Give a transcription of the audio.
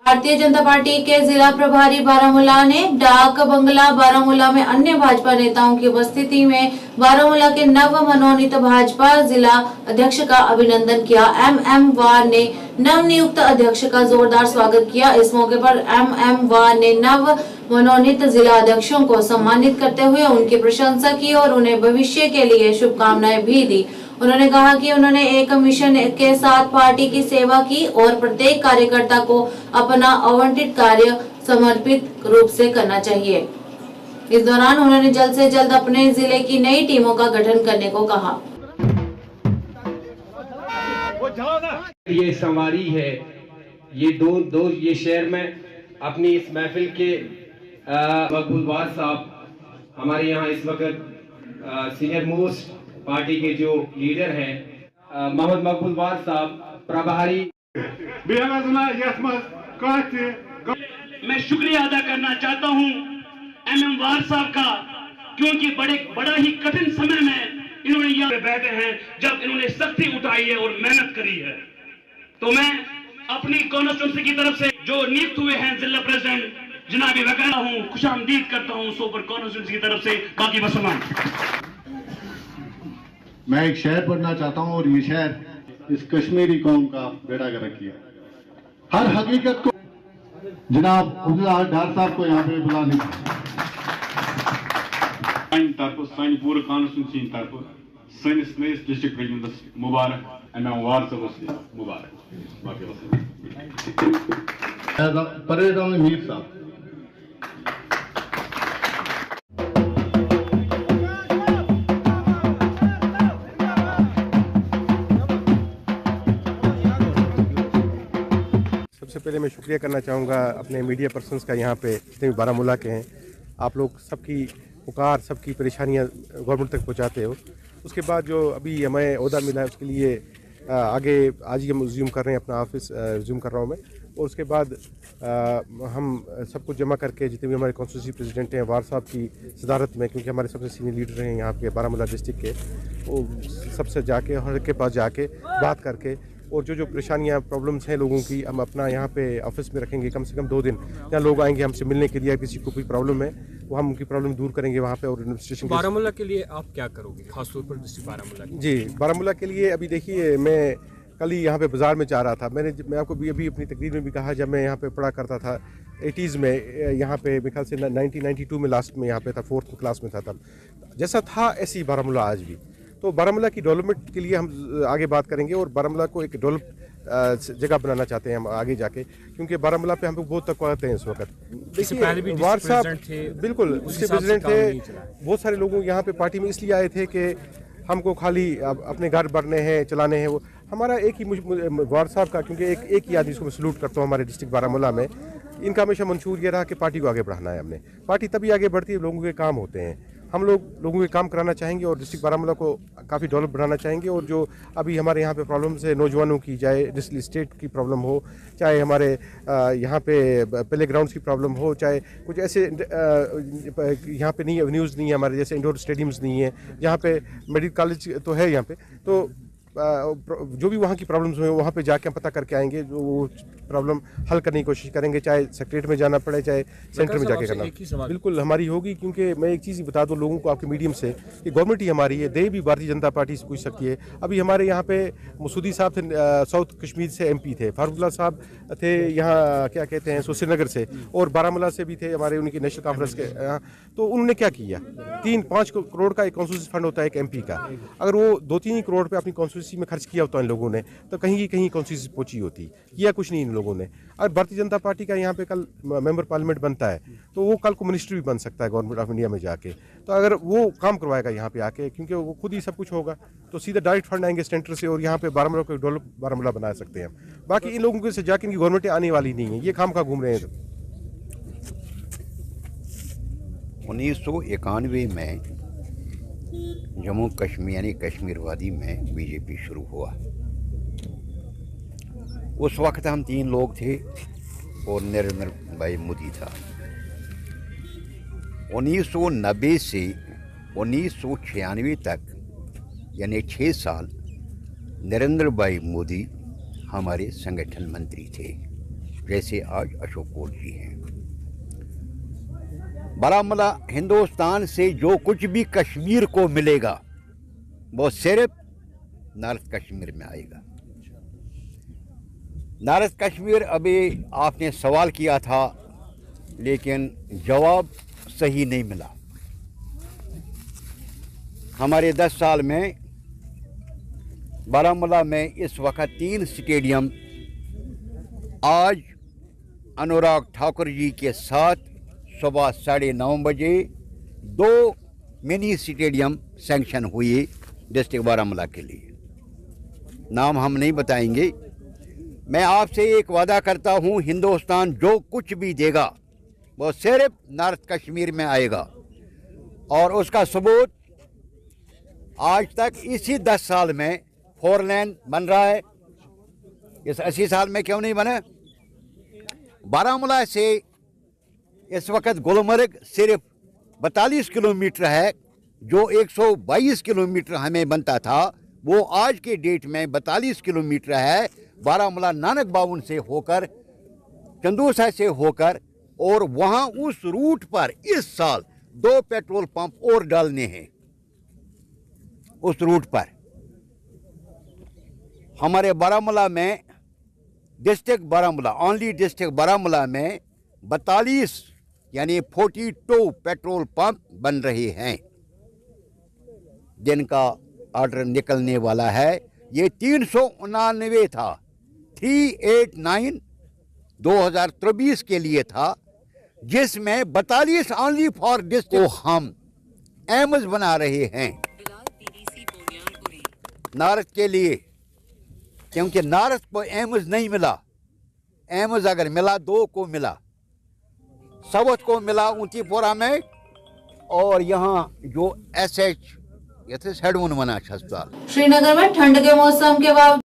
Bharatiya Janata party के जिला प्रभारी बारामूला ने डाक बंगला बारामूला में अन्य भाजपा नेताओं की उपस्थिति में बारामूला के नव मनोनीत भाजपा जिला अध्यक्ष का अभिनंदन किया। एम वार ने नव नियुक्त अध्यक्ष का जोरदार स्वागत किया। इस मौके पर एम वार ने नव मनोनीत जिला अध्यक्षों को सम्मानित करते हुए उनकी प्रशंसा की और उन्हें भविष्य के लिए शुभकामनाएं भी दी। उन्होंने कहा कि उन्होंने एक मिशन के साथ पार्टी की सेवा की और प्रत्येक कार्यकर्ता को अपना आवंटित कार्य समर्पित रूप से करना चाहिए। इस दौरान उन्होंने जल्द से जल्द अपने जिले की नई टीमों का गठन करने को कहा। ये संवारी है, ये दो ये शहर में अपनी इस महफिल के मकबूल वार साहब हमारे यहाँ इस वक्त सीनियर मोस्ट पार्टी के जो लीडर हैं मोहम्मद मकबूल वार साहब प्रभारी। मैं शुक्रिया अदा करना चाहता हूं एम वार साहब का, क्योंकि बड़ा ही कठिन समय में इन्होंने यहाँ पे बैठे हैं जब इन्होंने सख्ती उठाई है और मेहनत करी है। तो मैं अपनी कॉन्स्टिट्यूंसी की तरफ से जो नियुक्त हुए हैं जिला प्रेसिडेंट जनाबी वकाला हूँ, खुशामदीद करता हूँ सोपर कॉन्स्टिट्यूंसी की तरफ से। बाकी वसलाम। मैं एक शेर पढ़ना चाहता हूँ और ये शेर इस कश्मीरी कौम का बेड़ा गर्क किया। हर हकीकत को जनाब अब्दुल्ला डार साहब को यहाँ पे बुला लीजिए। पूरे कॉन्स्टिट्यूंसी तरफ सैनिस नयस डिस्ट्रिक्ट रेजिमेंटस मुबारक एम वार साहब मुबारक। परवेज अहमद मीर साहब। सबसे पहले मैं शुक्रिया करना चाहूँगा अपने मीडिया पर्सन्स का, यहाँ पे जितने भी बारामूला के हैं, आप लोग सबकी पुकार सबकी परेशानियाँ गवर्नमेंट तक पहुँचाते हो। उसके बाद जो अभी हमें ओहदा मिला है उसके लिए आगे आज ही हम रिज्यूम कर रहे हैं, अपना ऑफिस रिज्यूम कर रहा हूँ मैं। और उसके बाद हम सब कुछ जमा करके जितने भी हमारे कॉन्स्टिट्यूंसी प्रेसिडेंट हैं वार साहब की सदारत में, क्योंकि हमारे सबसे सीनियर लीडर हैं यहाँ के बारामूला डिस्ट्रिक्ट के, वो सबसे जाके हर के पास जाके बात करके और जो परेशानियाँ प्रॉब्लम्स हैं लोगों की हम अपना यहाँ पे ऑफिस में रखेंगे। कम से कम 2 दिन यहाँ लोग आएंगे हमसे मिलने के लिए, किसी को कोई प्रॉब्लम है वो हम उनकी प्रॉब्लम दूर करेंगे वहाँ पे। और एडमिनिस्ट्रेशन बारामूला के लिए आप क्या करोगे, खासतौर पर डिस्ट्रिक्ट बारामूला? जी, बारामूला के लिए अभी देखिए, मैं कल ही यहाँ पे बाज़ार में जा रहा था। मैं आपको भी अभी अपनी तकरीर में भी कहा, जब मैं यहाँ पे पढ़ा करता था 80s में, यहाँ पे मेरे ख्याल से 1992 में लास्ट में यहाँ पे था, 4th क्लास में था, तब जैसा था ऐसी बारामूला आज भी। तो बारामूला की डेवलपमेंट के लिए हम आगे बात करेंगे और बारामूला को एक डेवलप जगह बनाना चाहते हैं हम आगे जाके, क्योंकि बारामूला पे हम लोग बहुत तकवाते हैं इस वक्त। देखिए वार साहब बिल्कुल उसके प्रेसिडेंट थे, बहुत सारे लोग यहाँ पे पार्टी में इसलिए आए थे कि हमको खाली अपने घर भरने हैं, चलाने हैं। वो हमारा एक ही वार साहब का, क्योंकि एक ही आदमी, इसको मैं सलूट करता हूँ हमारे डिस्ट्रिक्ट बारामूला में, इनका हमेशा मंशूर ये रहा कि पार्टी को आगे बढ़ाना है। हमने पार्टी तभी आगे बढ़ती है, लोगों के काम होते हैं। हम लोगों के काम कराना चाहेंगे और डिस्ट्रिक्ट बारामूला को काफ़ी डेवलप बनाना चाहेंगे। और जो अभी हमारे यहाँ पे प्रॉब्लम्स है नौजवानों की, चाहे डिस्ट्रिक्ट स्टेट की प्रॉब्लम हो, चाहे हमारे यहाँ पे प्ले ग्राउंड्स की प्रॉब्लम हो, चाहे कुछ ऐसे यहाँ पे नहीं एवेन्यूज़ नहीं है हमारे जैसे, इंडोर स्टेडियम्स नहीं है, यहाँ पे मेडिकल कॉलेज तो है यहाँ पे, तो जो भी वहाँ की प्रॉब्लम्स हुए वहाँ पे जाके हम पता करके आएंगे, जो वो प्रॉब्लम हल करने की कोशिश करेंगे, चाहे सेक्रेटरी में जाना पड़े चाहे सेंटर में जाके करना। बिल्कुल हमारी होगी, क्योंकि मैं एक चीज़ बता दूं लोगों को आपके मीडियम से कि गवर्नमेंट ही हमारी है, दे भी भारतीय जनता पार्टी से पूछ सकती है। अभी हमारे यहाँ पे मसूदी साहब थे, साउथ कश्मीर से MP थे, फारूकुल्लाह साहब थे यहाँ क्या कहते हैं श्रीनगर से, और बारामूला से भी थे हमारे, उनकी नेशनल कॉन्फ्रेंस के यहाँ। तो उन्होंने क्या किया, 3-5 करोड़ का एक कॉन्स्टिट्यूंसी फंड होता है एक MP का, अगर वो 2-3 करोड़ पे अपनी कॉन्स्टिट्यूंसी में खर्च किया होता इन लोगों ने, तो कहीं की कहीं कॉन्स्टिट्यूंसी पहुंची होती। किया कुछ नहीं इन लोगों ने। अगर भारतीय जनता पार्टी का यहाँ पे कल मेंबर पार्लियामेंट बनता है तो वो कल को मिनिस्टर भी बन सकता है गवर्नमेंट ऑफ इंडिया में जाके, तो अगर वो काम करवाएगा यहाँ पे आके, क्योंकि वो खुद ही सब कुछ होगा, तो सीधा डायरेक्ट फंड आएंगे सेंटर से और यहाँ पे बारामूला को डेवलप बारामूला बना सकते हैं। बाकी इन लोगों के से जाके इनकी गवर्नमेंट आने वाली नहीं है, ये खाम खा घूम रहे हैं। 1991 में जम्मू कश्मीर यानी कश्मीर वादी में बीजेपी शुरू हुआ। उस वक्त हम 3 लोग थे और नरेंद्र भाई मोदी था। 1990 से 1996 तक यानी 6 साल नरेंद्र भाई मोदी हमारे संगठन मंत्री थे। जैसे आज अशोक कोल जी हैं। बारामूला हिंदुस्तान से जो कुछ भी कश्मीर को मिलेगा वो सिर्फ नॉर्थ कश्मीर में आएगा। नॉर्थ कश्मीर, अभी आपने सवाल किया था लेकिन जवाब सही नहीं मिला। हमारे 10 साल में बारामूला में इस वक्त 3 स्टेडियम आज अनुराग ठाकुर जी के साथ सुबह 9:30 बजे 2 मिनी स्टेडियम सैंक्शन हुए डिस्ट्रिक्ट बारामूला के लिए। नाम हम नहीं बताएंगे। मैं आपसे एक वादा करता हूं, हिंदुस्तान जो कुछ भी देगा वो सिर्फ नॉर्थ कश्मीर में आएगा। और उसका सबूत आज तक इसी 10 साल में 4 लेन बन रहा है। इस 80 साल में क्यों नहीं बना? बारामूला से इस वक्त गुलमर्ग सिर्फ 42 किलोमीटर है। जो 122 किलोमीटर हमें बनता था वो आज के डेट में 42 किलोमीटर है। बारामूला नानक बावन से होकर, चंदूसा से होकर, और वहाँ उस रूट पर इस साल 2 पेट्रोल पंप और डालने हैं। उस रूट पर हमारे बारामूला में, district Baramulla, only district Baramulla में 42 यानी 42 पेट्रोल पंप बन रहे हैं जिनका ऑर्डर निकलने वाला है। ये 389 था, 389 2023 के लिए था, जिसमें 42 ओनली फॉर डिस्ट्रिक्ट को हम एम्स बना रहे हैं नॉर्थ के लिए, क्योंकि नॉर्थ को एम्स नहीं मिला। एम्स अगर मिला 2 को मिला, साउथ को मिला ऊंटीपुरा में, और यहाँ जो SH हेडवन बना अस्पताल। श्रीनगर में ठंड के मौसम के बावजूद